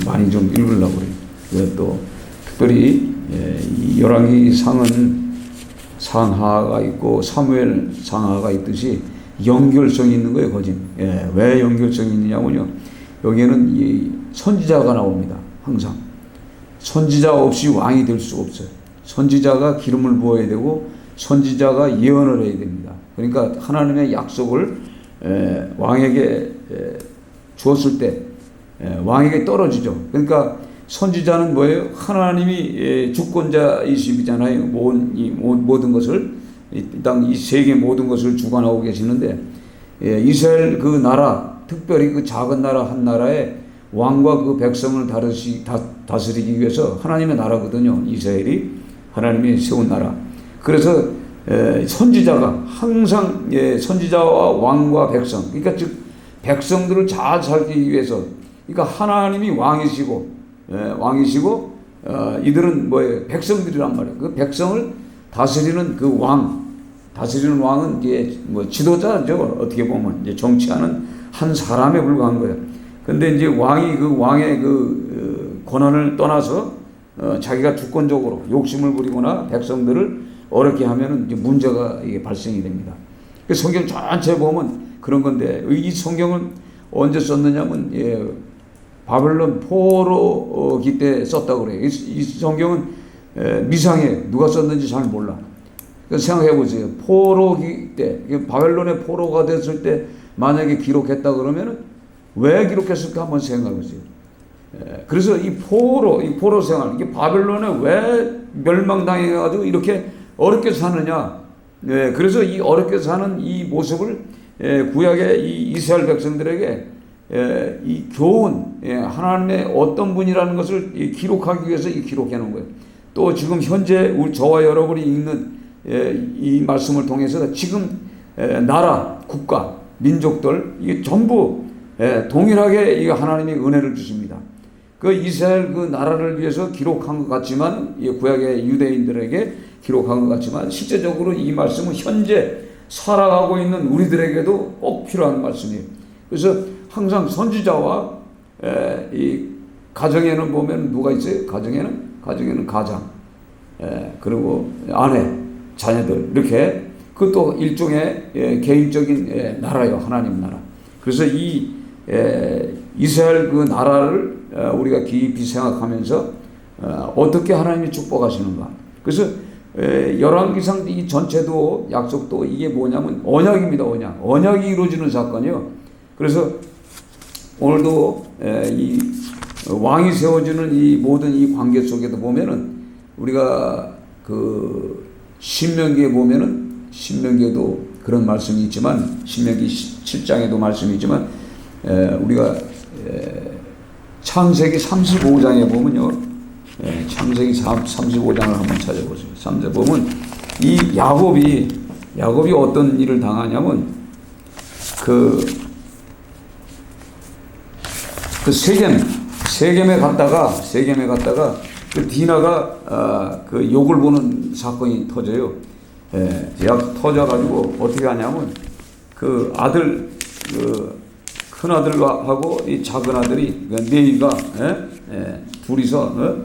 많이 좀 읽으려고 그래요. 또 특별히 이 열왕기 상은 상하가 있고 사무엘 상하가 있듯이 연결성이 있는 거예요. 거진. 왜 연결성이 있느냐면요, 여기에는 이 선지자가 나옵니다. 항상 선지자 없이 왕이 될 수가 없어요. 선지자가 기름을 부어야 되고 선지자가 예언을 해야 됩니다. 그러니까 하나님의 약속을 왕에게 주었을 때 왕에게 떨어지죠. 그러니까 선지자는 뭐예요? 하나님이 주권자이시잖아요. 모든 것을, 이 땅 이 세계 모든 것을 주관하고 계시는데, 이스라엘 그 나라, 특별히 그 작은 나라 한 나라에 왕과 그 백성을 다스리기 위해서 하나님의 나라거든요. 이스라엘이 하나님이 세운 나라. 그래서 선지자가 항상 선지자와 왕과 백성, 그러니까 즉 백성들을 잘 살기 위해서, 그러니까 하나님이 왕이시고 이들은 뭐예요? 백성들이란 말이에요. 그 백성을 다스리는 그 다스리는 왕은 이게 뭐 지도자죠. 어떻게 보면 이제 정치하는 한 사람에 불과한 거예요. 근데 이제 왕이 그 왕의 그 권한을 떠나서 자기가 주권적으로 욕심을 부리거나 백성들을 어렵게 하면은 이제 문제가 이게 발생이 됩니다. 그 성경 전체 보면 그런 건데, 이 성경은 언제 썼느냐면 바벨론 포로기 때 썼다고 그래요. 이 성경은 미상해. 누가 썼는지 잘 몰라. 생각해 보세요. 포로기 때, 바벨론의 포로가 됐을 때 만약에 기록했다 그러면은 왜 기록했을까 한번 생각해 보세요. 그래서 이 포로 생활, 이게 바벨론에 왜 멸망당해가지고 이렇게 어렵게 사느냐. 그래서 이 어렵게 사는 이 모습을 구약의 이 이스라엘 백성들에게 이 교훈, 하나님의 어떤 분이라는 것을 기록하기 위해서 기록해 놓은 거예요. 또 지금 현재 저와 여러분이 읽는 이 말씀을 통해서 지금 나라, 국가, 민족들 이게 전부 동일하게 이 하나님이 은혜를 주십니다. 그 이스라엘 그 나라를 위해서 기록한 것 같지만, 구약의 유대인들에게 기록한 것 같지만, 실제적으로 이 말씀은 현재 살아가고 있는 우리들에게도 꼭 필요한 말씀이에요. 그래서 항상 선지자와 이 가정에는 보면 누가 있어요? 가정에는 가장, 그리고 아내, 자녀들, 이렇게 그것도 일종의 개인적인 나라요. 하나님 나라. 그래서 이 이스라엘 그 나라를 우리가 깊이 생각하면서 어떻게 하나님이 축복하시는가. 그래서 열왕기상 이 전체도 약속도 이게 뭐냐면 언약입니다. 언약이 이루어지는 사건이요. 그래서 오늘도 이 왕이 세워지는 이 모든 이 관계 속에도 보면은 우리가 그 신명기에 보면은, 신명기에도 그런 말씀이 있지만, 신명기 7장에도 말씀이 있지만, 우리가 창세기 35장에 보면요, 창세기 35장을 한번 찾아보세요. 3장 보면 이 야곱이 어떤 일을 당하냐면 그 세겜에 갔다가 그 디나가 그 욕을 보는 사건이 터져요. 터져가지고 어떻게 하냐면 그 아들, 큰 아들하고 이 작은 아들이, 네이가 둘이서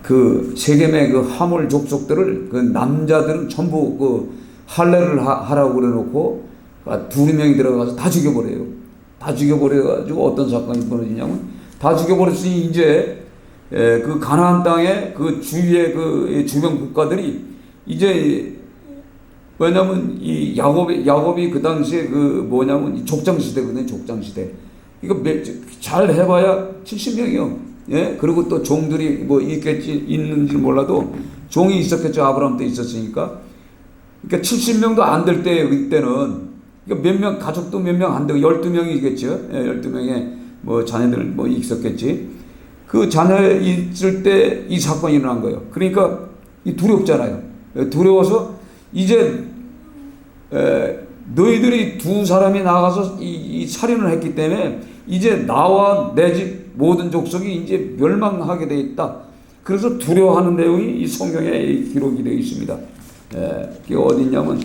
그 세겜의 그 하몰 족속들을, 그 남자들은 전부 그 할례를 하라고 그래놓고 두 명이 들어가서 다 죽여버려요. 다 죽여버려가지고 어떤 사건이 벌어지냐면, 다 죽여버렸으니 이제 그 가나안 땅의 그 주위의 그 주변 국가들이 이제, 왜냐면 이 야곱이 그 당시에 그 뭐냐면 족장시대거든요. 족장시대. 이거 잘 해봐야 70명이요. 그리고 또 종들이 뭐 있는지 몰라도 종이 있었겠죠. 아브라함 때 있었으니까. 그러니까 70명도 안 될 때, 이때는 몇 명, 가족도 몇 명 안 되고 12명이겠죠. 12명의 뭐 자녀들 뭐 있었겠지. 그 자녀 있을 때 이 사건이 일어난 거예요. 그러니까 이 두렵잖아요. 두려워서 이제 너희들이 두 사람이 나가서 이 살인을 했기 때문에 이제 나와 내 집 모든 족속이 이제 멸망하게 되어 있다. 그래서 두려워하는 내용이 이 성경에 기록이 되어 있습니다. 그게 어디 있냐면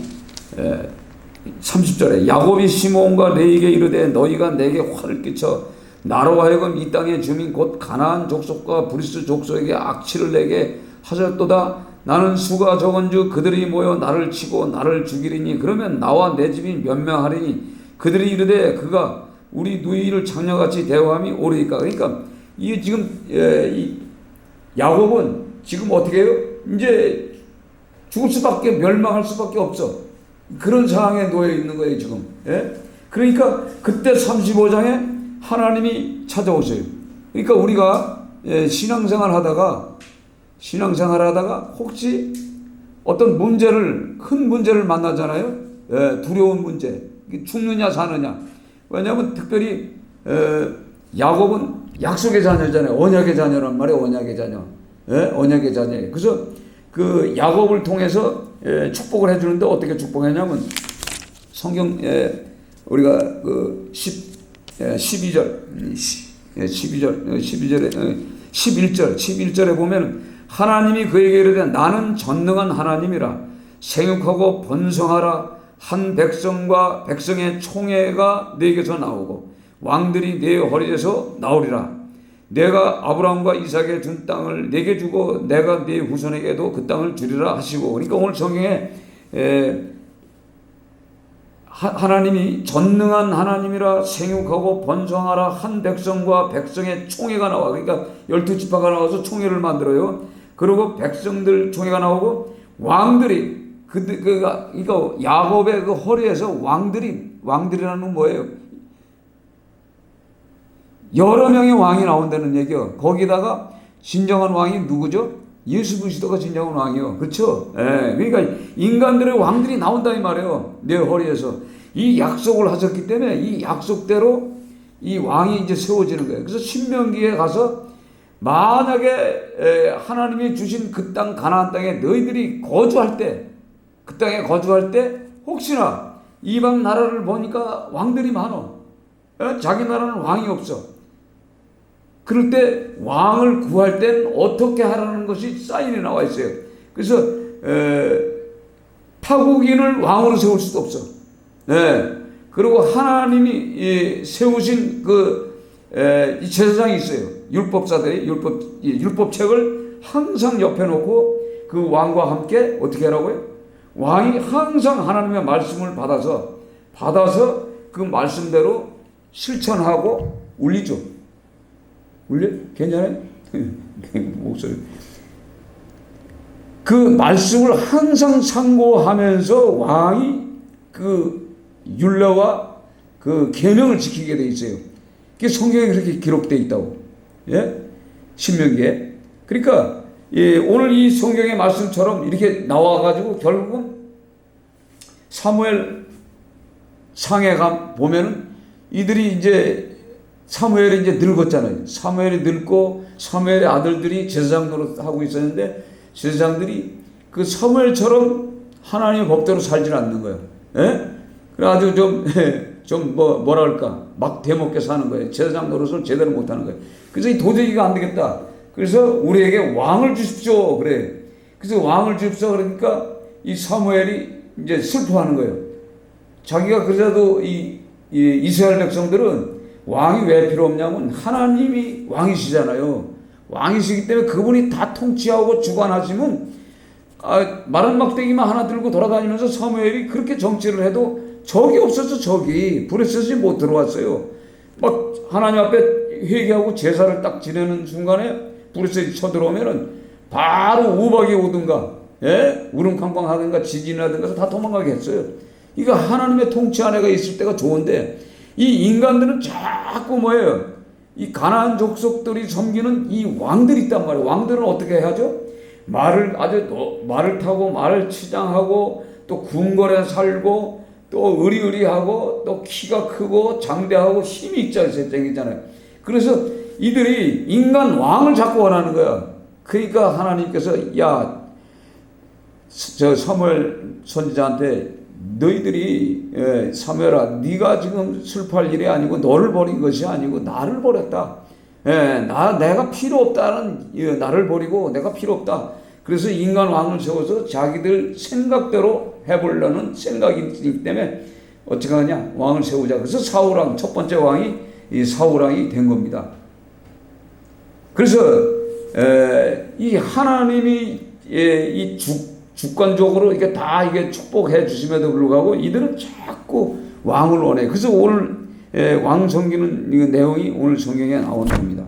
30절에 야곱이 시몬과 레이에게 이르되 너희가 내게 화를 끼쳐 나로 하여금 이 땅의 주민 곧 가나안 족속과 브리스 족속에게 악취를 내게 하셨도다. 나는 수가 적은즉 그들이 모여 나를 치고 나를 죽이리니 그러면 나와 내 집이 면명하리니 그들이 이르되 그가 우리 누이를 장녀같이 대우함이 옳으니까. 그러니까 이 지금 이 야곱은 지금 어떻게 해요? 이제 죽을 수밖에, 멸망할 수밖에 없어. 그런 상황에 놓여 있는 거예요 지금. 그러니까 그때 35장에 하나님이 찾아오세요. 그러니까 우리가 신앙생활 하다가 혹시 어떤 문제를, 큰 문제를 만나잖아요. 두려운 문제, 죽느냐 사느냐. 왜냐하면 특별히 야곱은 약속의 자녀잖아요. 언약의 자녀란 말이에요. 언약의 자녀. 언약의 자녀예요. 그래서 그 야곱을 통해서 축복을 해주는데 어떻게 축복했냐면 성경 우리가 그 11절에 보면 하나님이 그에게 이르되 나는 전능한 하나님이라 생육하고 번성하라. 한 백성과 백성의 총회가 네게서 나오고 왕들이 네 허리에서 나오리라. 내가 아브라함과 이삭에 준 땅을 네게 주고 내가 네 후손에게도 그 땅을 주리라 하시고. 그러니까 오늘 성경에 하나님이 전능한 하나님이라 생육하고 번성하라. 한 백성과 백성의 총회가 나와. 그러니까 12지파가 나와서 총회를 만들어요. 그리고 백성들 총회가 나오고 왕들이 그러니까 야곱의 그 허리에서 왕들이라는 건 뭐예요? 여러 명의 왕이 나온다는 얘기요. 거기다가 진정한 왕이 누구죠? 예수 그리스도가 진정한 왕이요. 그렇죠? 그러니까 인간들의 왕들이 나온다 이 말이에요. 내 허리에서. 이 약속을 하셨기 때문에 이 약속대로 이 왕이 이제 세워지는 거예요. 그래서 신명기에 가서 만약에 하나님이 주신 그 땅 가나안 땅에 너희들이 거주할 때, 그 땅에 거주할 때 혹시나 이방 나라를 보니까 왕들이 많어. 자기 나라는 왕이 없어. 그럴 때 왕을 구할 땐 어떻게 하라는 것이 사인에 나와 있어요. 그래서 타국인을 왕으로 세울 수도 없어. 그리고 하나님이 세우신 이 제사장이 있어요. 율법사들이 율법책을 항상 옆에 놓고 그 왕과 함께 어떻게 하라고요? 왕이 항상 하나님의 말씀을 받아서 그 말씀대로 실천하고 울리죠. 울려? 괜찮아요? 목소리. 그 말씀을 항상 상고하면서 왕이 그 율례와 그 계명을 지키게 돼 있어요. 그게 성경에 그렇게 기록되어 있다고. 신명기에. 그러니까 오늘 이 성경의 말씀처럼 이렇게 나와가지고 결국은 사무엘 상에 보면은 이들이 이제 사무엘이 이제 늙었잖아요. 사무엘이 늙고 사무엘의 아들들이 제사장 노릇하고 있었는데 제사장들이 그 사무엘처럼 하나님의 법대로 살지 않는 거예요. 그래가지고 뭐라 할까 막 대먹게 사는 거예요. 제사장 노릇을 제대로 못하는 거예요. 그래서 이 도저히가 안 되겠다. 그래서 우리에게 왕을 주십시오. 그래. 그래서 왕을 주십시오. 그러니까 이 사무엘이 이제 슬퍼하는 거예요. 자기가 그래도 이 이스라엘 백성들은 왕이 왜 필요 없냐면 하나님이 왕이시잖아요. 왕이시기 때문에 그분이 다 통치하고 주관하시면 마른 막대기만 하나 들고 돌아다니면서 사무엘이 그렇게 정치를 해도 적이 없어서 적이 브레셋이 못 들어왔어요. 막 하나님 앞에 회개하고 제사를 딱 지내는 순간에 브레셋이 쳐들어오면은 바로 우박이 오든가 우름캉캉 하든가 지진이 하든가 다 도망가게 했어요. 이거 하나님의 통치 안에가 있을 때가 좋은데 이 인간들은 자꾸 뭐예요? 이 가나안 족속들이 섬기는 이 왕들이 있단 말이에요. 왕들은 어떻게 해야죠? 말을 타고 말을 치장하고 또 궁궐에 살고 또 의리의리하고 또 키가 크고 장대하고 힘이 있잖아요. 그래서 이들이 인간 왕을 자꾸 원하는 거야. 그러니까 하나님께서 사무엘 선지자한테 너희들이 사무엘아 네가 지금 슬퍼할 일이 아니고 너를 버린 것이 아니고 나를 버렸다. 내가 필요 없다는 나를 버리고 내가 필요 없다. 그래서 인간 왕을 세워서 자기들 생각대로 해보려는 생각이 있기 때문에 어떻게 하냐 왕을 세우자. 그래서 사울왕 첫 번째 왕이 이 사울왕이 된 겁니다. 그래서 이 하나님이 이 주권적으로 이게 다 이게 축복해 주심에도 불구하고 이들은 자꾸 왕을 원해. 그래서 오늘 왕 섬기는 이 내용이 오늘 성경에 나오는 겁니다.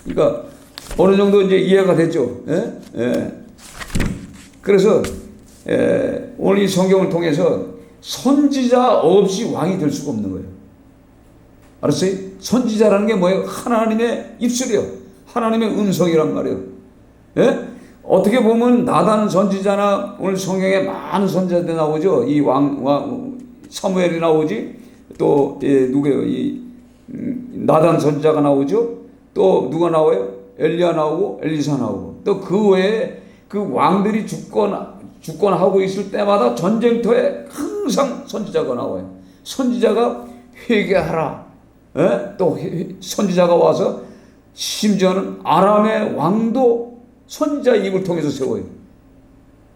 그러니까 어느 정도 이제 이해가 됐죠. 그래서 오늘 이 성경을 통해서 선지자 없이 왕이 될 수가 없는 거예요. 알았어요? 선지자라는 게 뭐예요? 하나님의 입술이요. 하나님의 음성이란 말이에요. 어떻게 보면 나단 선지자나 오늘 성경에 많은 선지자들이 나오죠. 이 사무엘이 나오지. 또 누구예요? 나단 선지자가 나오죠. 또 누가 나와요? 엘리야 나오고 엘리사 나오고. 또 그 외에 그 왕들이 주권하고 있을 때마다 전쟁터에 항상 선지자가 나와요. 선지자가 회개하라. 또 선지자가 와서 심지어는 아람의 왕도 선지자 입을 통해서 세워요.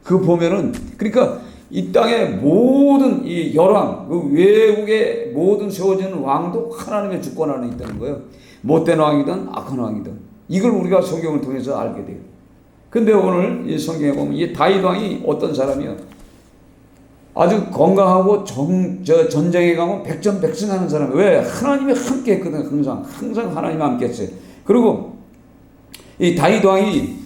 그 보면은 그러니까 이 땅의 모든 이 열왕, 그 외국의 모든 세워지는 왕도 하나님의 주권 안에 있다는 거예요. 못된 왕이든 악한 왕이든 이걸 우리가 성경을 통해서 알게 돼요. 근데 오늘 이 성경에 보면 이 다윗 왕이 어떤 사람이요? 아주 건강하고 전쟁에 가면 백전백승하는 사람. 왜? 하나님이 함께 했거든. 항상 하나님이 함께 했어요. 그리고 이 다윗 왕이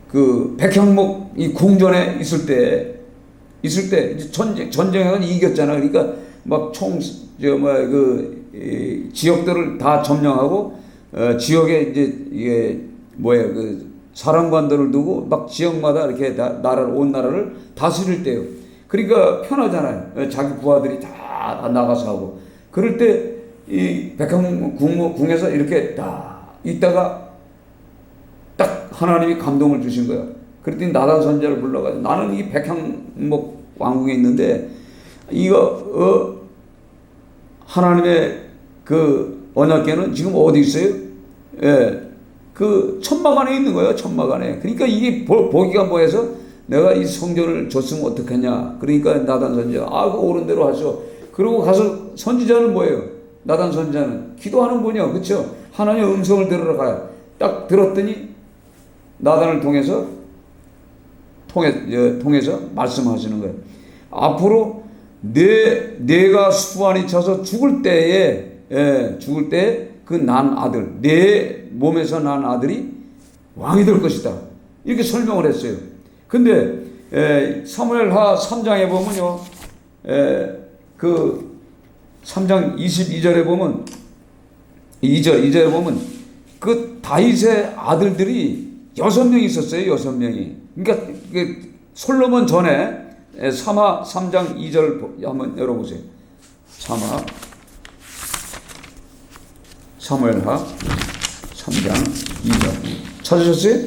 그 백향목 이 궁전에 있을 때 전쟁에서 이겼잖아. 그러니까 막 지역들을 다 점령하고 지역에 이제 이게 그 사령관들을 두고 막 지역마다 이렇게 온 나라를 다스릴 때요. 그러니까 편하잖아요. 자기 부하들이 다 나가서 하고. 그럴 때 이 백향궁에서 이렇게 딱 있다가 딱 하나님이 감동을 주신 거야. 그랬더니 나단 선지자를 불러가지고 나는 이 백향목 왕궁에 있는데 이거 하나님의 그 언약궤는 지금 어디 있어요? 그 천막 안에 있는 거예요. 천막 안에. 그러니까 이게 보기가 뭐해서 내가 이 성전을 줬으면 어떡하냐. 그러니까 나단 선지자 그 옳은 대로 하셔. 그러고 가서 선지자는 뭐예요? 나단 선지자는 기도하는 분이요. 그렇죠? 하나님의 음성을 들으러 가요. 딱 들었더니 나단을 통해서 말씀하시는 거예요. 앞으로 내가 수완이 차서 죽을 때에 그 난 아들, 내 몸에서 난 아들이 왕이 될 것이다. 이렇게 설명을 했어요. 근데 사무엘하 3장에 보면요, 그 3장 22절에 보면 2절에 보면 그 다윗의 아들들이 6명이 있었어요. 6명이. 그러니까 솔로몬 전에 사마 3장 2절 한번 열어보세요. 사무엘하 3장 2절 찾으셨어요?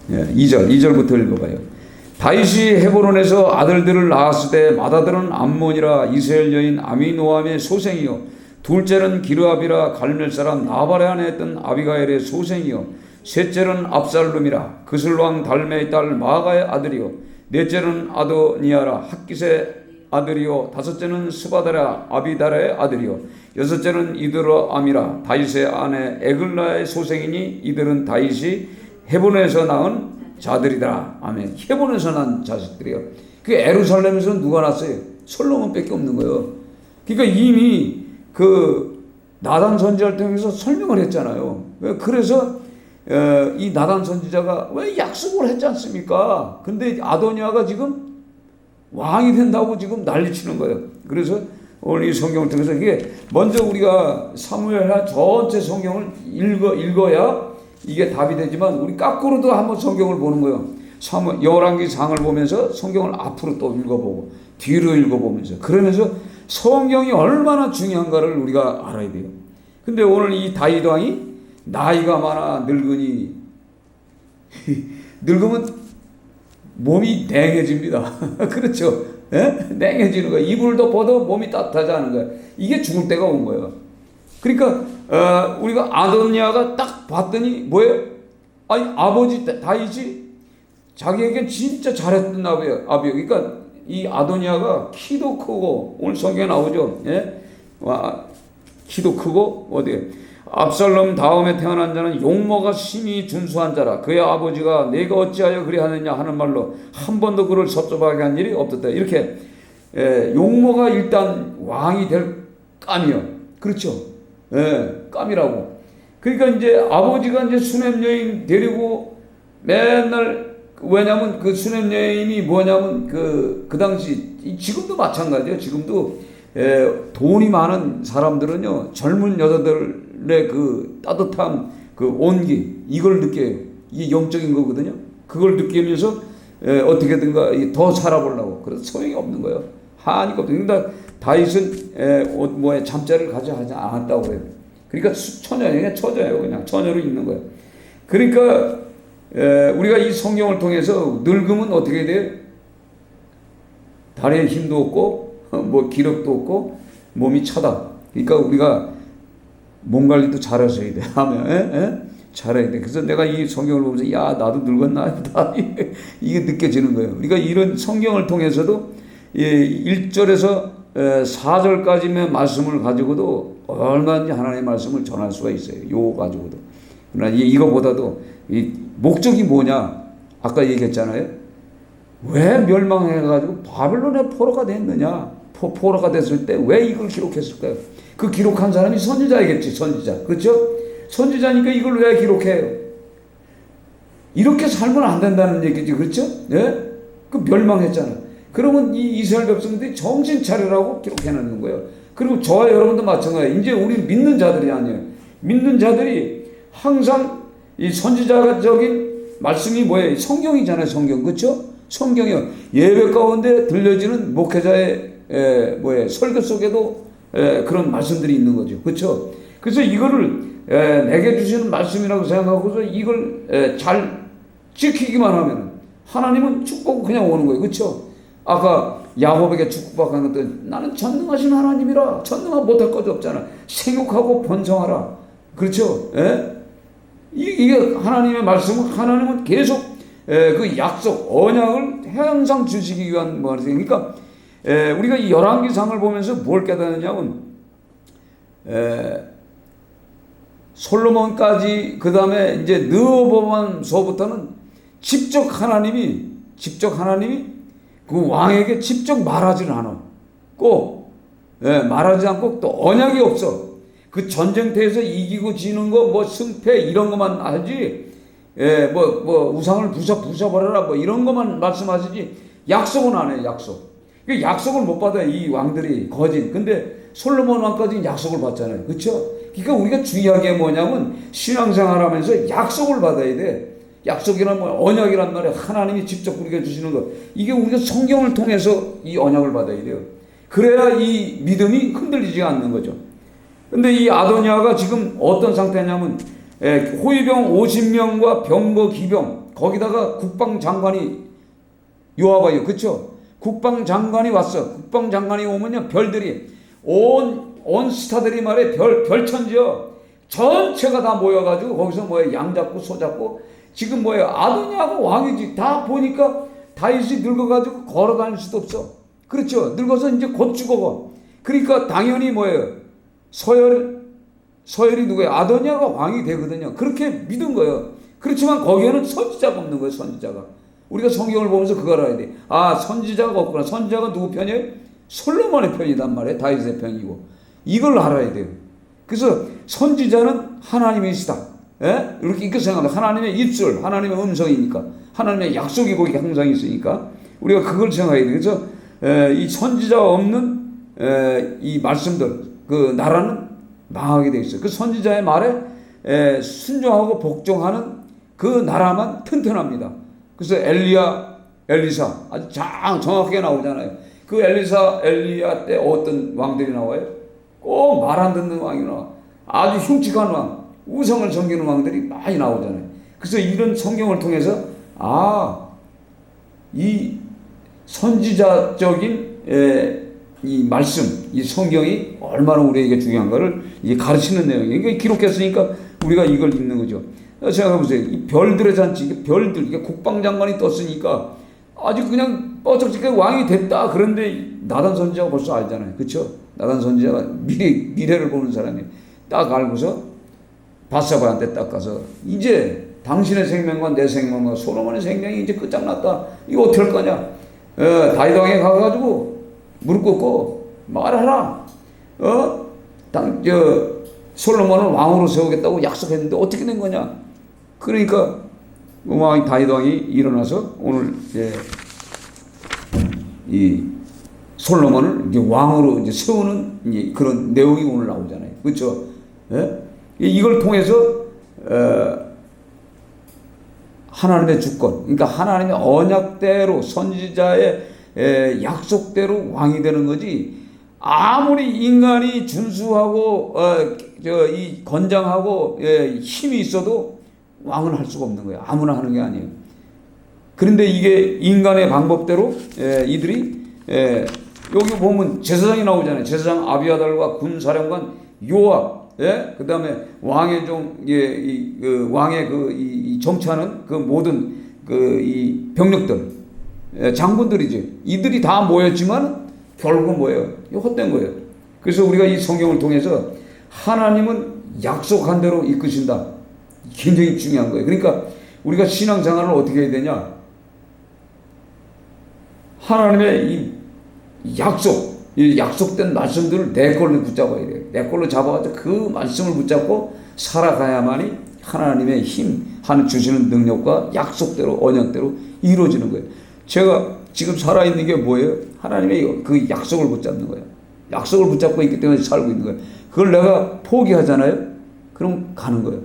2절부터 읽어봐요. 다윗이 헤브론에서 아들들을 낳았을 때 맏아들은 암몬이라 이스라엘 여인 아미노암의 소생이요 둘째는 기르압이라 갈멜 사람 나발의 아내였던 아비가엘의 소생이요 셋째는 압살룸이라 그슬왕 달메의 딸 마가의 아들이요 넷째는 아도니아라 핫깃의 아들이요 다섯째는 스바다라 아비다라의 아들이요 여섯째는 이드로암이라 다윗의 아내 에글라의 소생이니 이들은 다윗이 헤브론에서 낳은 자들이다. 아멘. 헤브론에서 난 자식들이요. 그 예루살렘에서 누가 났어요? 솔로몬밖에 없는 거예요. 그러니까 이미 그 나단 선지자를 통해서 설명을 했잖아요. 그래서 이 나단 선지자가 왜 약속을 했지 않습니까? 근데 아도니아가 지금 왕이 된다고 지금 난리치는 거예요. 그래서 오늘 이 성경을 통해서 이게 먼저 우리가 사무엘하 전체 성경을 읽어야 이게 답이 되지만 우리 거꾸로도 한번 성경을 보는 거예요. 열왕기 상을 보면서 성경을 앞으로 또 읽어보고 뒤로 읽어보면서 그러면서 성경이 얼마나 중요한가를 우리가 알아야 돼요. 근데 오늘 이 다윗 왕이 나이가 많아 늙으니 늙으면 몸이 냉해집니다. 그렇죠? 냉해지는 거예요. 이불을 덮어도 몸이 따뜻하지 않은 거예요. 이게 죽을 때가 온 거예요. 그러니까 우리가 아도니아가 딱 봤더니 뭐예요? 아니 아버지 다윗이 자기에게 진짜 잘했던 아비요. 그러니까 이 아도니아가 키도 크고 오늘 성경에 나오죠. 예? 키도 크고 어디 압살롬 다음에 태어난 자는 용모가 심히 준수한 자라. 그의 아버지가 내가 어찌하여 그리하느냐 하는 말로 한 번도 그를 섭섭하게 한 일이 없었다. 이렇게 용모가 일단 왕이 될 감이요. 그렇죠. 감이라고. 그러니까 이제 아버지가 이제 수냄 여인 데리고 맨날 왜냐면 그 수냄 여인이 뭐냐면 그 당시 지금도 마찬가지예요. 지금도 돈이 많은 사람들은요 젊은 여자들의 그 따뜻한 그 온기 이걸 느껴요. 이게 영적인 거거든요. 그걸 느끼면서 어떻게든가 더 살아보려고. 그래서 소용이 없는 거예요. 하니까 없어요. 그러니까 다윗은 잠자리를 가져 하지 않았다고 그래요. 그러니까 처녀예요. 그냥 처녀로 있는 거예요. 그러니까 우리가 이 성경을 통해서 늙으면 어떻게 돼요? 다리에 힘도 없고 뭐 기력도 없고 몸이 차다. 그러니까 우리가 몸 관리도 잘하셔야 돼. 하면 잘해야 돼. 그래서 내가 이 성경을 보면서 야 나도 늙었나? 이게 느껴지는 거예요. 그러니까 이런 성경을 통해서도 1절에서 4절까지의 말씀을 가지고도 얼마든지 하나님의 말씀을 전할 수가 있어요. 요거 가지고도. 그러나 이거보다도 이 목적이 뭐냐? 아까 얘기했잖아요. 왜 멸망해가지고 바벨론의 포로가 됐느냐? 포로가 됐을 때 왜 이걸 기록했을까요? 그 기록한 사람이 선지자이겠지. 선지자. 그렇죠? 선지자니까 이걸 왜 기록해요? 이렇게 살면 안 된다는 얘기지. 그렇죠? 예? 그 멸망했잖아요. 그러면 이 이스라엘 백성들이 정신 차리라고 기록해놓는 거예요. 그리고 저와 여러분도 마찬가지예요. 이제 우리 믿는 자들이 아니에요. 믿는 자들이 항상 이 선지자적인 말씀이 뭐예요? 성경이잖아요. 성경. 그렇죠? 성경이요. 예배 가운데 들려지는 목회자의 설교 속에도 그런 말씀들이 있는 거죠. 그렇죠? 그래서 이거를 내게 주시는 말씀이라고 생각하고서 이걸 잘 지키기만 하면 하나님은 축복 그냥 오는 거예요. 그렇죠? 아까 야곱에게 축복받은 것도 나는 전능하신 하나님이라 전능하고 못할 것도 없잖아. 생육하고 번성하라. 그렇죠? 이게 하나님의 말씀은 하나님은 계속 그 약속 언약을 항상 주시기 위한 말이에요. 그러니까 우리가 이 열왕기상을 보면서 뭘 깨닫느냐면 솔로몬까지 그 다음에 이제 느호보암서부터는 직접 하나님이 그 왕에게 직접 말하지는 않아. 꼭 말하지 않고 또 언약이 없어. 그 전쟁터에서 이기고 지는 거 뭐 승패 이런 것만 하지. 뭐 우상을 부숴버려라 뭐 이런 것만 말씀하시지 약속은 안 해요. 약속을 못 받아요. 이 왕들이 거짓. 근데 솔로몬 왕까지는 약속을 받잖아요. 그렇죠? 그러니까 우리가 주의하는 게 뭐냐면 신앙생활하면서 약속을 받아야 돼. 약속이란 뭐 언약이란 말이야. 하나님이 직접 우리에게 주시는 거. 이게 우리가 성경을 통해서 이 언약을 받아야 돼요. 그래야 이 믿음이 흔들리지 않는 거죠. 근데 이 아도니아가 지금 어떤 상태냐면 호위병 50명과 병거 기병 거기다가 국방장관이 요압이에요. 그렇죠? 국방장관이 왔어. 국방장관이 오면요 별들이 온 스타들이 말해 별천지요. 전체가 다 모여가지고 거기서 양 잡고 소 잡고 지금 아도니아가 왕이지. 다 보니까 다윗이 늙어가지고 걸어다닐 수도 없어. 그렇죠? 늙어서 이제 곧 죽어가. 그러니까 당연히 서열이 누구예요? 아도니아가 왕이 되거든요. 그렇게 믿은 거예요. 그렇지만 거기에는 선지자가 없는 거예요. 선지자가. 우리가 성경을 보면서 그걸 알아야 돼. 아 선지자가 없구나. 선지자가 누구 편이에요? 솔로몬의 편이단 말이에요. 다윗의 편이고. 이걸 알아야 돼요. 그래서 선지자는 하나님이시다. 이렇게 생각합니다. 하나님의 입술, 하나님의 음성이니까. 하나님의 약속이 거기 항상 있으니까. 우리가 그걸 생각해야 돼요. 그래서 이 선지자가 없는 이 말씀들, 그 나라는 망하게 돼 있어요. 그 선지자의 말에 순종하고 복종하는 그 나라만 튼튼합니다. 그래서 엘리사 아주 정확하게 나오잖아요. 그 엘리야 때 어떤 왕들이 나와요? 꼭 말 안 듣는 왕이 나와. 아주 흉측한 왕, 우상을 섬기는 왕들이 많이 나오잖아요. 그래서 이런 성경을 통해서 이 선지자적인 이 말씀, 이 성경이 얼마나 우리에게 중요한가를 이게 가르치는 내용이에요. 이게 기록했으니까 우리가 이걸 읽는 거죠. 생각해보세요. 이 별들의 잔치, 이게 별들, 이게 국방장관이 떴으니까 아주 그냥 뻐쩍지게 왕이 됐다. 그런데 나단 선지자가 벌써 알잖아요. 그쵸? 나단 선지자가 미래를 보는 사람이 딱 알고서 바사바한테 딱 가서 이제 당신의 생명과 내 생명과 솔로몬의 생명이 이제 끝장났다. 이거 어떻게 할 거냐? 다윗 왕에 가가지고 무릎 꿇고 말하라. 솔로몬을 왕으로 세우겠다고 약속했는데 어떻게 된 거냐? 그러니까 다윗 왕이 일어나서 오늘 이제 이 솔로몬을 이제 왕으로 이제 세우는 이제 그런 내용이 오늘 나오잖아요. 그렇죠? 예? 이걸 통해서 하나님의 주권, 그러니까 하나님의 언약대로 선지자의 약속대로 왕이 되는 거지. 아무리 인간이 준수하고 이 건장하고 힘이 있어도 왕은 할 수가 없는 거예요. 아무나 하는 게 아니에요. 그런데 이게 인간의 방법대로 이들이 여기 보면 제사장이 나오잖아요. 제사장 아비아달과 군사령관 요압, 그 다음에 왕의 왕의 이 정치하는 그 모든 이 병력들, 장군들이지. 이들이 다 모였지만 결국은 뭐예요? 헛된 거예요. 그래서 우리가 이 성경을 통해서 하나님은 약속한 대로 이끄신다. 굉장히 중요한 거예요. 그러니까 우리가 신앙생활을 어떻게 해야 되냐? 하나님의 이 약속된 말씀들을 내 걸로 붙잡아야 돼요. 내 걸로 잡아가지고 그 말씀을 붙잡고 살아가야만이 하나님의 하는 주시는 능력과 약속대로 언약대로 이루어지는 거예요. 제가 지금 살아있는 게 뭐예요? 하나님의 그 약속을 붙잡는 거예요. 약속을 붙잡고 있기 때문에 살고 있는 거예요. 그걸 내가 포기하잖아요? 그럼 가는 거예요.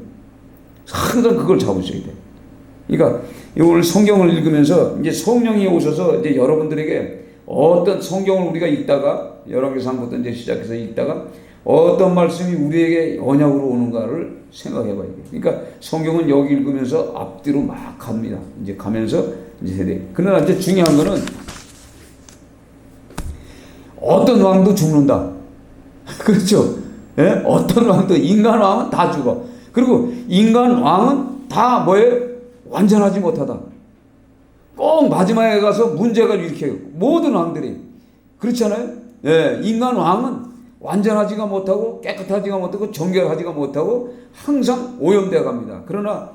항상 그걸 잡으셔야 돼요. 그러니까 오늘 성경을 읽으면서 이제 성령이 오셔서 이제 여러분들에게 어떤 성경을 우리가 읽다가 열왕기상부터 이제 시작해서 읽다가 어떤 말씀이 우리에게 언약으로 오는가를 생각해 봐야 돼요. 그러니까 성경은 여기 읽으면서 앞뒤로 막 갑니다. 이제 가면서 이제 해야 돼요. 그러나 이제 중요한 거는 어떤 왕도 죽는다. 그렇죠? 예? 어떤 왕도, 인간 왕은 다 죽어. 그리고 인간 왕은 다 뭐예요? 완전하지 못하다. 꼭 마지막에 가서 문제가 일으켜요. 모든 왕들이. 그렇잖아요? 예, 인간 왕은 완전하지가 못하고 깨끗하지가 못하고 정결하지가 못하고 항상 오염되어 갑니다. 그러나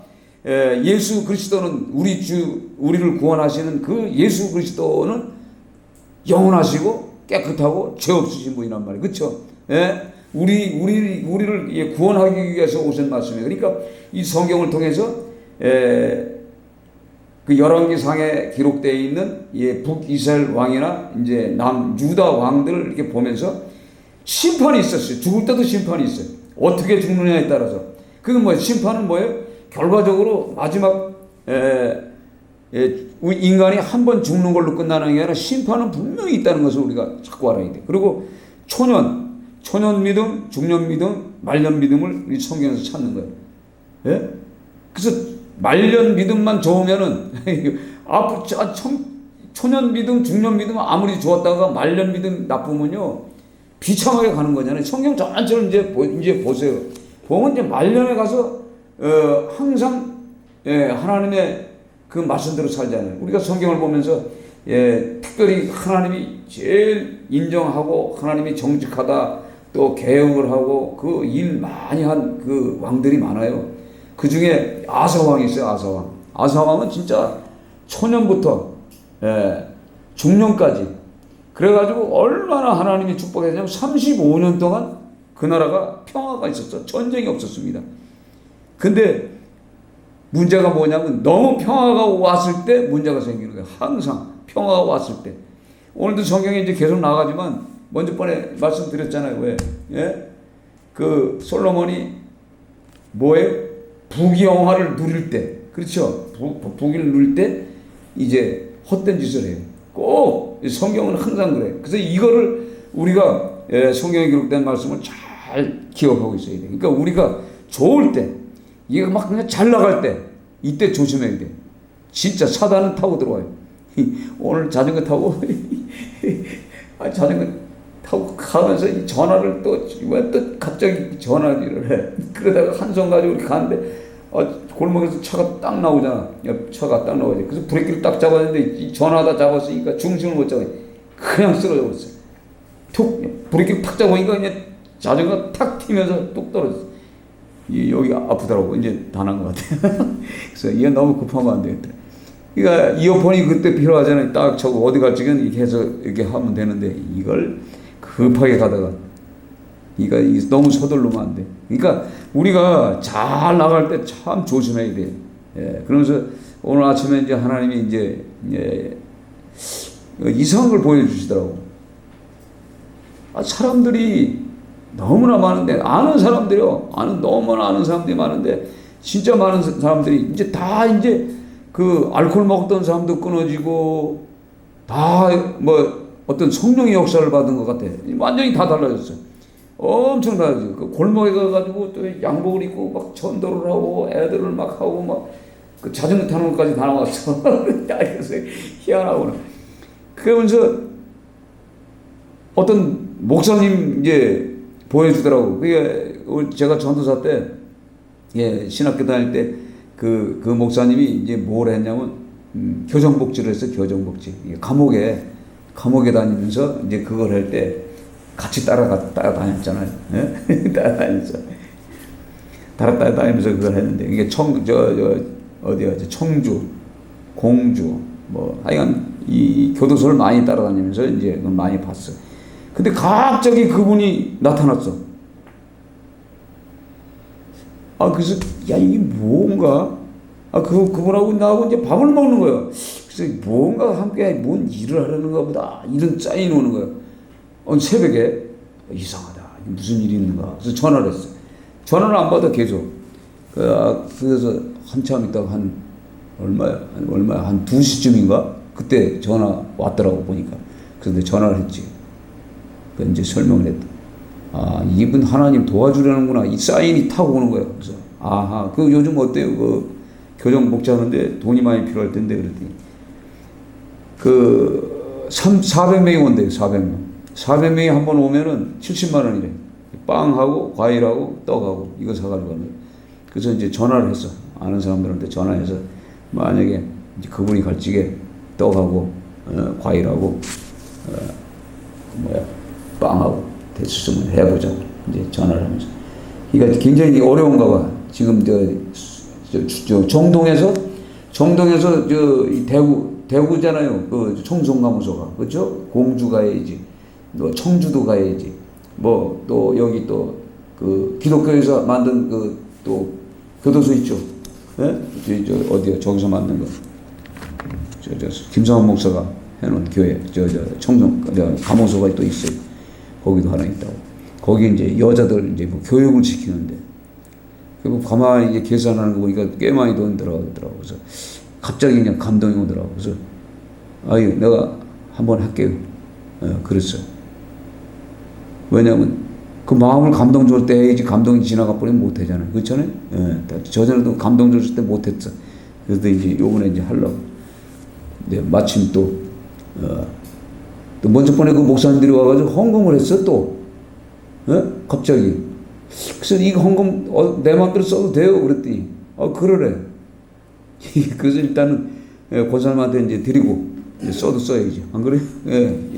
예수 그리스도는 우리를 구원하시는 그 예수 그리스도는 영원하시고 깨끗하고 죄 없으신 분이란 말이에요. 그렇죠? 예? 우리를 구원하기 위해서 오신 말씀이에요. 그러니까 이 성경을 통해서 그 열왕기상에 기록되어 있는 북이스라엘 왕이나 이제 남유다 왕들을 이렇게 보면서 심판이 있었어요. 죽을 때도 심판이 있어요. 어떻게 죽느냐에 따라서. 그건 뭐예요? 심판은 뭐예요? 결과적으로 마지막 인간이 한 번 죽는 걸로 끝나는 게 아니라 심판은 분명히 있다는 것을 우리가 자꾸 알아야 돼요. 그리고 초년 믿음, 중년 믿음, 말년 믿음을 우리 성경에서 찾는 거예요. 예? 그래서 말년 믿음만 좋으면은 초년 믿음, 중년 믿음 아무리 좋았다가 말년 믿음 나쁘면요 비참하게 가는 거잖아요. 성경 전체를 이제 보세요. 보면 이제 말년에 가서 항상 하나님의 그 말씀대로 살잖아요. 우리가 성경을 보면서 특별히 하나님이 제일 인정하고 하나님이 정직하다 또 개혁을 하고 그 일 많이 한 그 왕들이 많아요. 그 중에 아사왕이 있어요. 아사왕은 진짜 초년부터 중년까지 그래가지고 얼마나 하나님이 축복했냐면 35년 동안 그 나라가 평화가 있었어. 전쟁이 없었습니다. 근데 문제가 뭐냐면 너무 평화가 왔을 때 문제가 생기는 거예요. 항상 평화가 왔을 때. 오늘도 성경에 이제 계속 나가지만 먼저 번에 말씀드렸잖아요. 왜? 예? 그 솔로몬이 뭐예요? 부귀영화를 누릴 때, 그렇죠? 부귀를 누릴 때 이제 헛된 짓을 해요. 꼭 성경은 항상 그래요. 그래서 이거를 우리가 성경에 기록된 말씀을 잘 기억하고 있어야 돼요. 그러니까 우리가 좋을 때, 이게 막 그냥 잘 나갈 때, 이때 조심해야 돼. 진짜 사단은 타고 들어와요. 오늘 자전거 타고 자전거 타고 가면서 이 전화를 왜 또 갑자기 전화를 해. 그러다가 한 손 가지고 이렇게 가는데 골목에서 차가 딱 나오잖아. 차가 딱 나오지. 그래서 브레이크를 딱 잡았는데 전화다 잡았으니까 중심을 못 잡아. 그냥 쓰러져 버렸어. 툭 브레이크를 탁 잡으니까 이제 자전거가 탁 튀면서 뚝 떨어졌어. 여기 아프더라고. 이제 다 난 것 같아. 그래서 이게 너무 급하면 안 되겠다. 그러니까 이어폰이 그때 필요하잖아요. 딱 저거 어디 갈 적은 이렇게 해서 이렇게 하면 되는데 이걸 급하게 가다가 이거 너무 서둘르면 안 돼. 그러니까 우리가 잘 나갈 때 참 조심해야 돼. 예, 그러면서 오늘 아침에 이제 하나님이 이제 이상한 걸 보여주시더라고. 사람들이 너무나 많은데 아는 사람들이요. 너무나 아는 사람들이 많은데 진짜 많은 사람들이 이제 다 이제 그 알코올 먹었던 사람도 끊어지고 다 뭐 어떤 성령의 역사를 받은 것 같아. 완전히 다 달라졌어. 엄청 달라졌어. 그 골목에 가가지고 또 양복을 입고 막 전도를 하고 애들을 막 하고 막 그 자전거 타는 것까지 다 나왔어. 그래서 희한하구나. 그러면서 어떤 목사님 이제 보여주더라고. 그게 제가 전도사 때, 신학교 다닐 때 그 목사님이 이제 뭘 했냐면, 교정복지를 했어, 교정복지. 감옥에 다니면서 이제 그걸 할 때 같이 따라다녔잖아요. 따라다니면서. 따라다니면서 그걸 했는데, 이게 어디야, 청주, 공주, 뭐, 하여간 이 교도소를 많이 따라다니면서 이제 그걸 많이 봤어요. 근데 갑자기 그분이 나타났어. 그래서, 야, 이게 뭔가? 그분하고 나하고 이제 밥을 먹는 거예요. 그래서 뭔가 함께 뭔 일을 하려는가 보다. 이런 짜이 오는 거예요. 새벽에, 이상하다. 무슨 일이 있는가. 그래서 전화를 했어. 전화를 안 받아, 계속. 그래서 한참 있다가 얼마야? 한 2시쯤인가? 그때 전화 왔더라고, 보니까. 그런데 전화를 했지. 이제 설명을 했다. 이분 하나님 도와주려는구나. 이 사인이 타고 오는 거야. 그래서, 그 요즘 어때요? 그 교정 목자하는데 돈이 많이 필요할 텐데, 그랬더니. 400명이 온대요, 400명. 400명이 한 번 오면은 70만 원이래. 빵하고, 과일하고, 떡하고, 이거 사가지고 가는 거예요. 그래서 이제 전화를 했어. 아는 사람들한테 전화해서, 만약에 이제 그분이 갈 적에 떡하고, 과일하고, 빵하고 됐으면 해보자고 이제 전화를 하면서. 그러니까 굉장히 어려운가 봐. 지금 저 정동에서 이 대구잖아요. 그 청송가무소가 그렇죠? 공주 가야지, 뭐 청주도 가야지, 뭐 또 여기 또 그 기독교에서 만든 그 또 교도소 있죠. 저 어디야? 저기서 만든 거. 저 김성환 목사가 해놓은 교회 감호소가 또 있어요. 거기도 하나 있다고. 거기 이제 여자들 이제 뭐 교육을 시키는데, 그리고 가만히 이제 계산하는 거 보니까 꽤 많이 돈 들어가더라고. 그래서 갑자기 그냥 감동이 오더라고. 그래서 내가 한번 할게요. 그랬어요. 왜냐하면 그 마음을 감동 줄 때 해야지, 감동이 지나가 버리면 못 하잖아요. 그렇잖아요? 저전에도 감동 줬을 때 못 했어. 그래서 이제 요번에 이제 하려고. 마침 또 먼저 번에 그 목사님들이 와가지고 헌금을 했어, 또. 갑자기. 그래서 이거 헌금, 내 마음대로 써도 돼요? 그랬더니, 그러래. 그래서 일단은, 권사님한테 이제 드리고, 써도 써야지. 안 그래?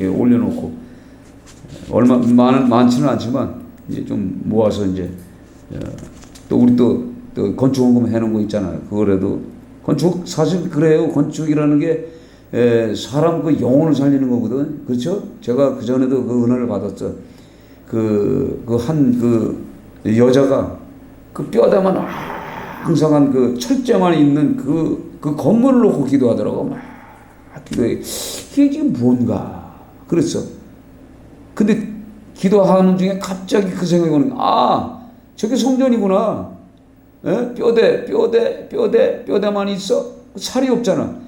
올려놓고. 많지는 않지만, 이제 좀 모아서 이제, 또 우리 또 건축 헌금 해놓은 거 있잖아요. 그거라도, 건축, 사실 그래요. 건축이라는 게, 사람 그 영혼을 살리는 거거든. 그렇죠? 제가 그전에도 그 은혜를 받았어. 여자가 그 뼈다만 항상한 그 철제만 있는 그 건물을 놓고 기도하더라고. 막 기도해. 이게 지금 뭔가. 그랬어. 근데 기도하는 중에 갑자기 그 생각이 오는 거야. 저게 성전이구나. 뼈대만 있어. 살이 없잖아.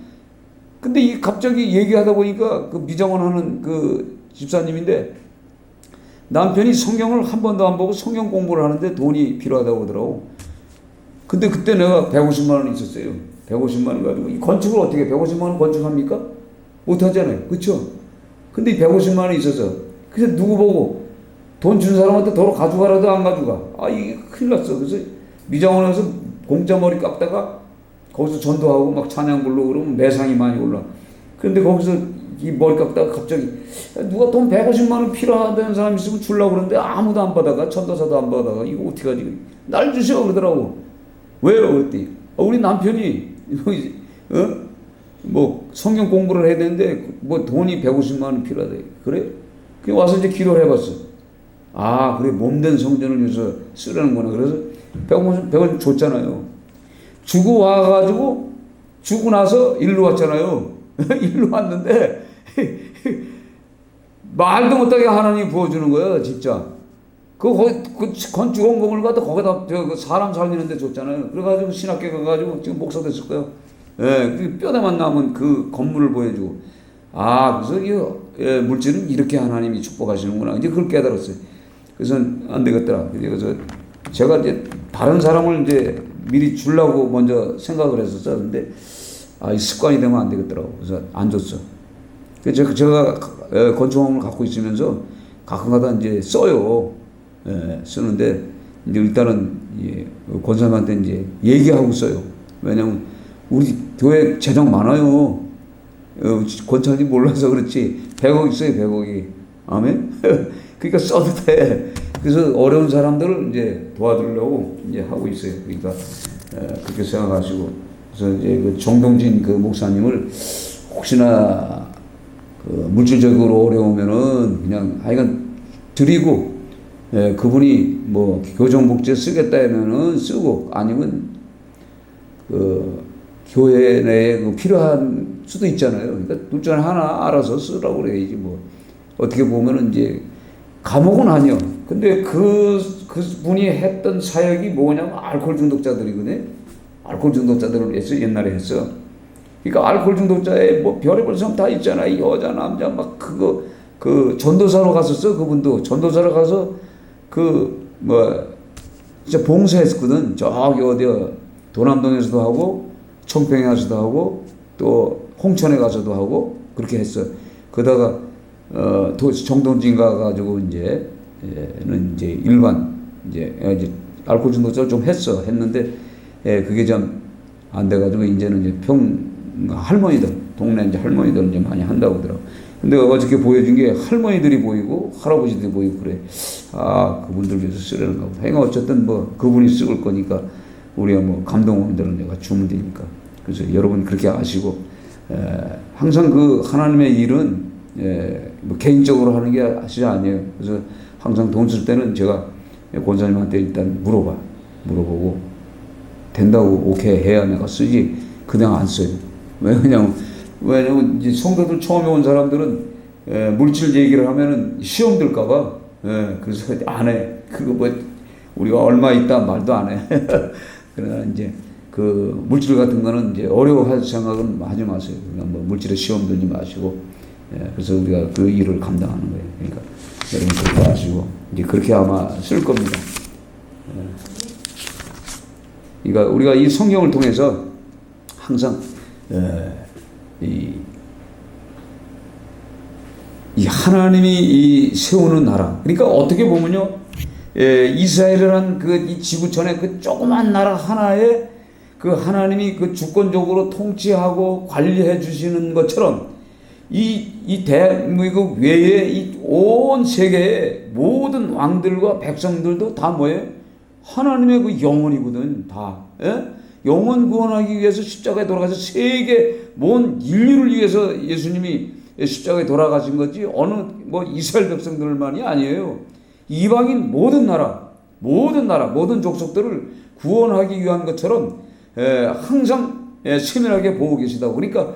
근데 이 갑자기 얘기하다 보니까 그 미정원 하는 그 집사님인데, 남편이 성경을 한 번도 안 보고 성경 공부를 하는데 돈이 필요하다고 하더라고. 근데 그때 내가 150만 원 있었어요. 150만 원 가지고 이 건축을 어떻게 150만 원 건축합니까? 못 하잖아요. 그렇죠? 근데 이 150만 원이 있어서, 그래서 누구 보고 돈 준 사람한테 도로 가져가라도 안 가져가. 이게 큰일 났어. 그래서 미정원에서 공짜 머리 깎다가 거기서 전도하고 막 찬양 부르고 그러면 매상이 많이 올라. 그런데 거기서 이 머리 깎다가 갑자기 누가 돈 150만 원 필요하다는 사람이 있으면 주려고 그러는데 아무도 안 받아가. 전도사도 안 받아가. 이거 어떻게 하지? 날 주셔 그러더라고. 왜요? 그랬더니 우리 남편이 뭐 성경 공부를 해야 되는데 뭐 돈이 150만 원 필요하대. 그래? 그 와서 이제 기도를 해봤어. 아 그래 몸된 성전을 위해서 쓰라는구나. 그래서 150 줬잖아요. 주고 와가지고 주고 나서 일로 왔잖아요. 일로 왔는데 말도 못하게 하나님이 부어주는 거야 진짜. 그 건축 원금을 갖다 거기다 사람 살리는데 줬잖아요. 그래가지고 신학교 가가지고 지금 목사 됐을 거예요. 예, 뼈다만 남은 그 건물을 보여주고. 아 그래서 이 물질은 이렇게 하나님이 축복하시는구나. 이제 그걸 깨달았어요. 그래서 안 되겠더라. 그래서 제가 이제 다른 사람을 이제 미리 주려고 먼저 생각을 했었어. 근데 이 습관이 되면 안 되겠더라고. 그래서 안 줬어. 그래서 제가 건축원을 갖고 있으면서 가끔가다 이제 써요. 쓰는데 이제 일단은 권사님한테 이제 얘기하고 써요. 왜냐면 우리 교회 재정 많아요. 권사님 몰라서 그렇지 100억 있어요. 100억이. 아멘. 그러니까 써도 돼. 그래서 어려운 사람들을 이제 도와주려고 이제 하고 있어요. 그러니까 그렇게 생각하시고, 그래서 이제 그 정동진 그 목사님을 혹시나 그 물질적으로 어려우면은 그냥 하여간 드리고, 그분이 뭐 교정복지에 쓰겠다 하면은 쓰고, 아니면 그 교회 내에 그 필요한 수도 있잖아요. 그러니까 둘 중에 하나 알아서 쓰라고 그래야지 뭐. 어떻게 보면은 이제 감옥은 아니요. 근데 그 분이 했던 사역이 뭐냐면 알코올 중독자들이거든요. 알코올 중독자들을 위해서 옛날에 했어. 그러니까 알코올 중독자의 뭐 별의별 사람 다 있잖아. 여자, 남자 막 그 전도사로 갔었어. 그분도 전도사로 가서 진짜 봉사했거든. 저기 어디야 도남동에서도 하고 청평에 가서도 하고 또 홍천에 가서도 하고 그렇게 했어. 그러다가 정동진 가가지고 이제 일반 이제 알코올 중독자를 좀 했는데 그게 좀 안 돼가지고 이제는 이제 할머니들 동네 이제 할머니들 이제 많이 한다고 하더라고. 근데 어저께 보여준 게 할머니들이 보이고 할아버지들이 보이고 그래. 아 그분들 위해서 쓰려는가 보다. 그러니까 어쨌든 뭐 그분이 쓰을 거니까 우리가 뭐 감동원들은 내가 주면 되니까. 그래서 여러분 그렇게 아시고 항상 그 하나님의 일은 뭐 개인적으로 하는 게 사실 아니에요. 그래서 항상 돈 쓸 때는 제가 권사님한테 일단 물어보고 된다고 오케이 해야 내가 쓰지 그냥 안 써요. 왜냐면 이제 성도들 처음에 온 사람들은 물질 얘기를 하면은 시험 들까봐 그래서 안 해. 그거 뭐 우리가 얼마 있다 말도 안 해. 그러나 이제 그 물질 같은 거는 이제 어려워할 생각은 하지 마세요. 그냥 뭐 물질에 시험 들지 마시고. 그래서 우리가 그 일을 감당하는 거예요. 그러니까 여러분 그렇게 하시고 이제 그렇게 아마 쓸 겁니다. 그러니까 우리가 이 성경을 통해서 항상 이 하나님이 이 세우는 나라. 그러니까 어떻게 보면요, 이스라엘이란 이 지구촌의 그 조그만 나라 하나에 그 하나님이 그 주권적으로 통치하고 관리해 주시는 것처럼 이 대한민국 외에 이 온 세계의 모든 왕들과 백성들도 다 뭐예요? 하나님의 그 영혼이거든, 다. 영혼 구원하기 위해서 십자가에 돌아가서 세계 모든 인류를 위해서 예수님이 십자가에 돌아가신 거지 어느 뭐 이스라엘 백성들만이 아니에요. 이방인 모든 나라, 모든 족속들을 구원하기 위한 것처럼 항상 세밀하게 보고 계시다고. 그러니까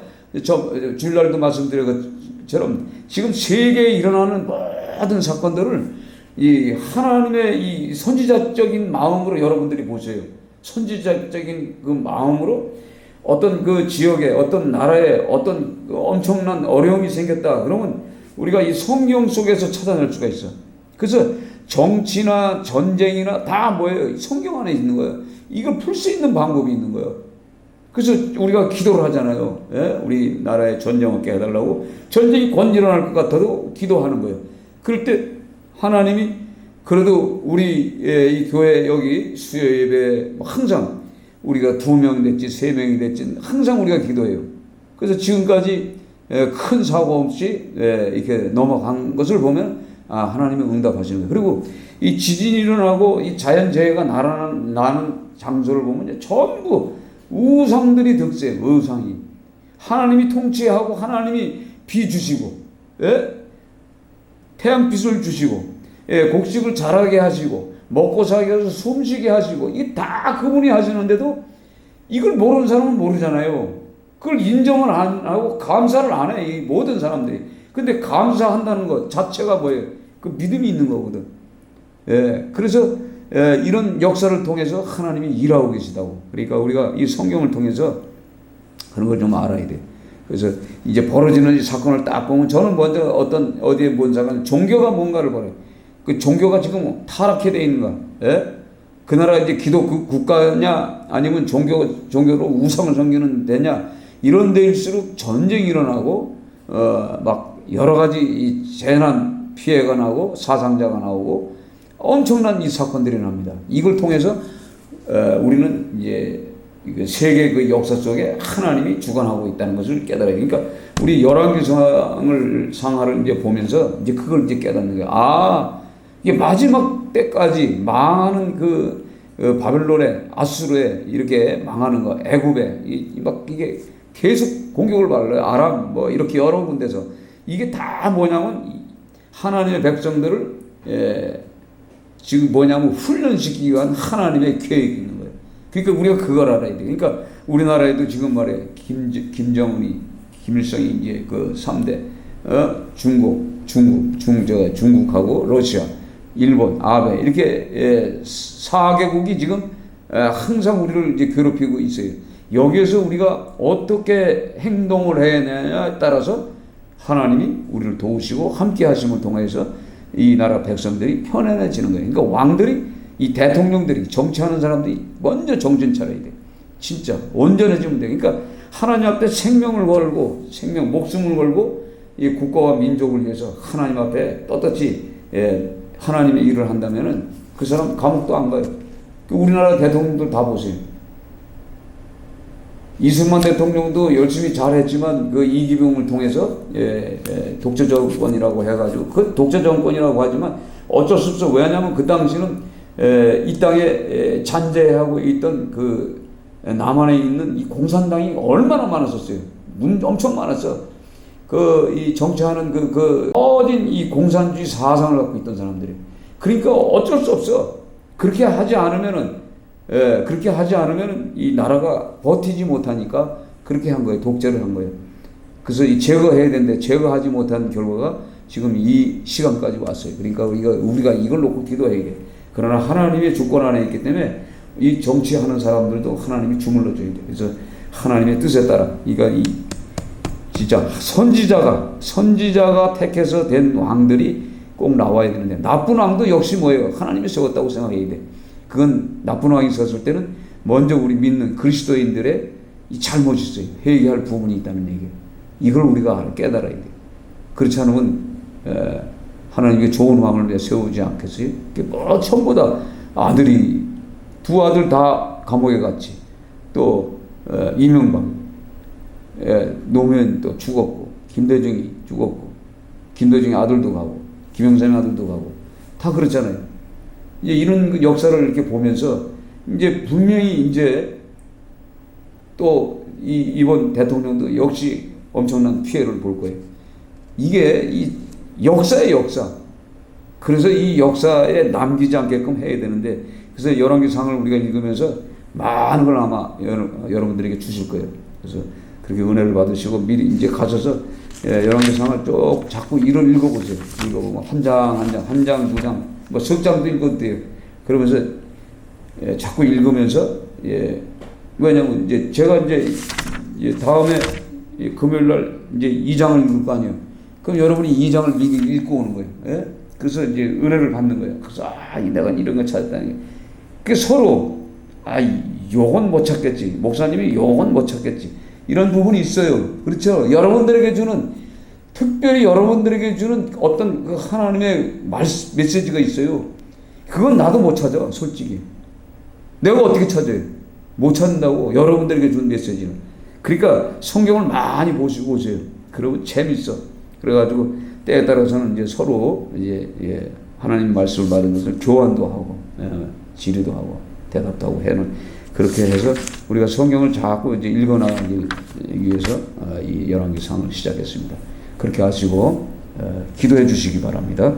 주일날도 말씀드린 것처럼 지금 세계에 일어나는 모든 사건들을 이 하나님의 이 선지자적인 마음으로 여러분들이 보세요. 선지자적인 그 마음으로 어떤 그 지역에 어떤 나라에 어떤 엄청난 어려움이 생겼다 그러면 우리가 이 성경 속에서 찾아낼 수가 있어. 그래서 정치나 전쟁이나 다 뭐예요? 성경 안에 있는 거예요. 이걸 풀 수 있는 방법이 있는 거예요. 그래서 우리가 기도를 하잖아요. 우리 나라에 전쟁 없게 해달라고. 전쟁이 곧 일어날 것 같아도 기도하는 거예요. 그럴 때 하나님이 그래도 우리 이 교회 여기 수요 예배 항상 우리가 2명 됐지 3명이 됐지 항상 우리가 기도해요. 그래서 지금까지 큰 사고 없이 이렇게 넘어간 것을 보면 하나님이 응답하시는 거예요. 그리고 이 지진이 일어나고 이 자연재해가 나는 장소를 보면 전부 우상들이 득세해요. 우상이. 하나님이 통치하고 하나님이 비 주시고 태양빛을 주시고 곡식을 자라게 하시고 먹고 살게 해서 숨쉬게 하시고 이게 다 그분이 하시는데도 이걸 모르는 사람은 모르잖아요. 그걸 인정을 안 하고 감사를 안 해. 이 모든 사람들이. 근데 감사한다는 것 자체가 뭐예요? 그 믿음이 있는 거거든. 그래서 이런 역사를 통해서 하나님이 일하고 계시다고. 그러니까 우리가 이 성경을 통해서 그런 걸 좀 알아야 돼. 그래서 이제 벌어지는 이 사건을 딱 보면 저는 먼저 어디에 뭔 상관 종교가 뭔가를 봐요. 그 종교가 지금 타락해 돼 있는가? 그 나라 이제 기독 국가냐 아니면 종교로 우상을 섬기는 데냐 이런 데일수록 전쟁이 일어나고 막 여러 가지 이 재난 피해가 나고 사상자가 나오고 엄청난 이 사건들이 납니다. 이걸 통해서 우리는 이제 세계 그 역사 속에 하나님이 주관하고 있다는 것을 깨달아요. 그러니까 우리 열왕기상을 이제 보면서 이제 그걸 이제 깨닫는 거예요. 이게 마지막 때까지 망하는 그 바벨론에 아수르에 이렇게 망하는 거, 애굽에 막 이게 계속 공격을 받아요. 아람 뭐 이렇게 여러 군데서 이게 다 뭐냐면 하나님의 백성들을 지금 뭐냐면 훈련시키기 위한 하나님의 계획이 있는 거예요. 그러니까 우리가 그걸 알아야 돼. 그러니까 우리나라에도 지금 말해 김정은이 김일성이 이제 그 3대 중국하고 러시아, 일본, 아베 이렇게 4개국이 지금 항상 우리를 이제 괴롭히고 있어요. 여기에서 우리가 어떻게 행동을 해야 되냐에 따라서 하나님이 우리를 도우시고 함께 하심을 통해서 이 나라 백성들이 편안해지는 거예요. 그러니까 왕들이 이 대통령들이 정치하는 사람들이 먼저 정신 차려야 돼. 진짜 온전해지면 돼. 그러니까 하나님 앞에 생명을 걸고 목숨을 걸고 이 국가와 민족을 위해서 하나님 앞에 떳떳이 하나님의 일을 한다면은 그 사람 감옥도 안 가요. 우리나라 대통령들 다 보세요. 이승만 대통령도 열심히 잘했지만 그 이기병을 통해서 독재 정권이라고 해가지고 그 독재 정권이라고 하지만 어쩔 수 없어. 왜냐하면 그 당시는 이 땅에 잔재하고 있던 그 남한에 있는 이 공산당이 얼마나 많았었어요. 엄청 많았어. 이 정치하는 어딘 이 공산주의 사상을 갖고 있던 사람들이. 그러니까 어쩔 수 없어. 그렇게 하지 않으면은 이 나라가 버티지 못하니까 그렇게 한 거예요. 독재를 한 거예요. 그래서 이 제거해야 되는데 제거하지 못한 결과가 지금 이 시간까지 왔어요. 그러니까 우리가 이걸 놓고 기도해야 돼. 그러나 하나님의 주권 안에 있기 때문에 이 정치하는 사람들도 하나님이 주물러 줘야 돼. 그래서 하나님의 뜻에 따라 진짜 선지자가 택해서 된 왕들이 꼭 나와야 되는데 나쁜 왕도 역시 뭐예요? 하나님이 세웠다고 생각해야 돼. 그건 나쁜 왕이 있었을 때는 먼저 우리 믿는 그리스도인들의 이 잘못이 있어요. 회개할 부분이 있다는 얘기예요. 이걸 우리가 깨달아야 돼. 그렇지 않으면 하나님께 좋은 왕을 세우지 않겠어요? 전부 다 두 아들 다 감옥에 갔지. 또 이명박 노무현 또 죽었고 김대중이 죽었고 김대중의 아들도 가고 김영삼의 아들도 가고 다 그렇잖아요. 이제 이런 역사를 이렇게 보면서 이제 분명히 이제 또 이번 대통령도 역시 엄청난 피해를 볼 거예요. 이게 이 역사의 역사. 그래서 이 역사에 남기지 않게끔 해야 되는데 그래서 열왕기상을 우리가 읽으면서 많은 걸 아마 여러분들에게 주실 거예요. 그래서 그렇게 은혜를 받으시고 미리 이제 가셔서 열왕기상을 쭉 자꾸 읽어보세요. 읽어보면 한 장, 두 장, 뭐 석 장도 읽어도 돼요. 그러면서 자꾸 읽으면서 왜냐면 이제 제가 이제 다음에 금요일 날 이제 2장을 읽을 거 아니에요. 그럼 여러분이 2장을 읽고 오는 거예요. 그래서 이제 은혜를 받는 거예요. 그래서 내가 이런 거 찾았다는 게. 그 서로 요건 못 찾겠지. 목사님이 요건 못 찾겠지. 이런 부분이 있어요. 그렇죠? 특별히 여러분들에게 주는 어떤 그 하나님의 메시지가 있어요. 그건 나도 못 찾아, 솔직히. 내가 어떻게 찾아요? 못 찾는다고 여러분들에게 준 메시지는. 그러니까 성경을 많이 보시고 오세요. 그러면 재밌어. 그래가지고 때에 따라서는 이제 서로 이제 하나님 말씀을 받은 것을 교환도 하고 질의도 하고 대답도 하고 해는 그렇게 해서 우리가 성경을 자꾸 이제 읽어나가기 위해서 이 열왕기상을 시작했습니다. 그렇게 하시고 기도해 주시기 바랍니다.